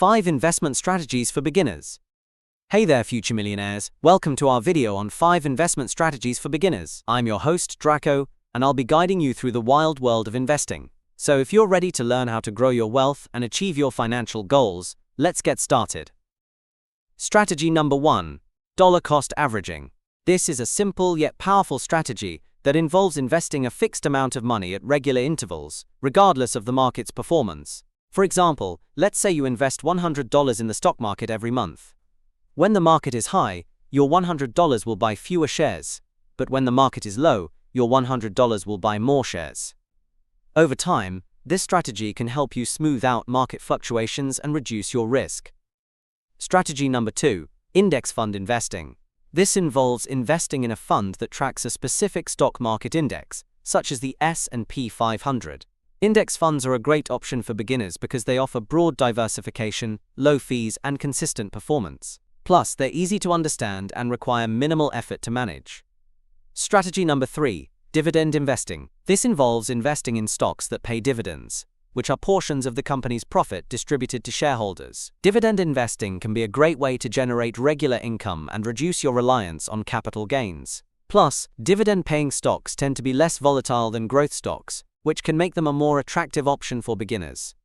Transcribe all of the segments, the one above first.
5 investment strategies for beginners. Hey there, future millionaires. Welcome to our video on 5 investment strategies for beginners. I'm your host, Draco, and I'll be guiding you through the wild world of investing. So if you're ready to learn how to grow your wealth and achieve your financial goals, let's get started. Strategy number 1. Dollar cost averaging. This is a simple yet powerful strategy that involves investing a fixed amount of money at regular intervals, regardless of the market's performance. For example, let's say you invest $100 in the stock market every month. When the market is high, your $100 will buy fewer shares, but when the market is low, your $100 will buy more shares. Over time, this strategy can help you smooth out market fluctuations and reduce your risk. Strategy number 2. Index fund investing. This involves investing in a fund that tracks a specific stock market index, such as the S&P 500. Index funds are a great option for beginners because they offer broad diversification, low fees, and consistent performance. Plus, they're easy to understand and require minimal effort to manage. Strategy number 3. Dividend investing. This involves investing in stocks that pay dividends, which are portions of the company's profit distributed to shareholders. Dividend investing can be a great way to generate regular income and reduce your reliance on capital gains. Plus, dividend-paying stocks tend to be less volatile than growth stocks, which can make them a more attractive option for beginners.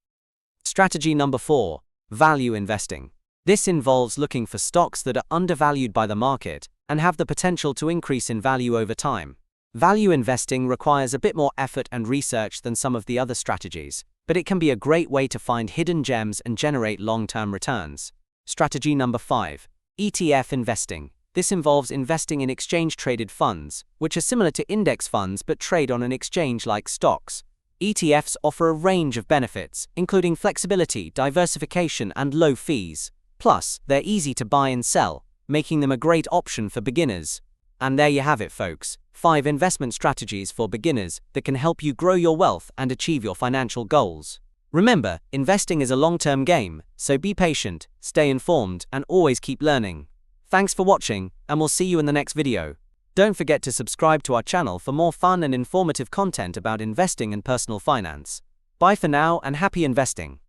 Strategy number 4. Value investing. This involves looking for stocks that are undervalued by the market and have the potential to increase in value over time. Value investing requires a bit more effort and research than some of the other strategies, but it can be a great way to find hidden gems and generate long-term returns. Strategy number 5. ETF investing. This involves investing in exchange-traded funds, which are similar to index funds but trade on an exchange like stocks. ETFs offer a range of benefits, including flexibility, diversification, and low fees. Plus, they're easy to buy and sell, making them a great option for beginners. And there you have it, folks. 5 investment strategies for beginners that can help you grow your wealth and achieve your financial goals. Remember, investing is a long-term game, so be patient, stay informed, and always keep learning. Thanks for watching, and we'll see you in the next video. Don't forget to subscribe to our channel for more fun and informative content about investing and personal finance. Bye for now and happy investing.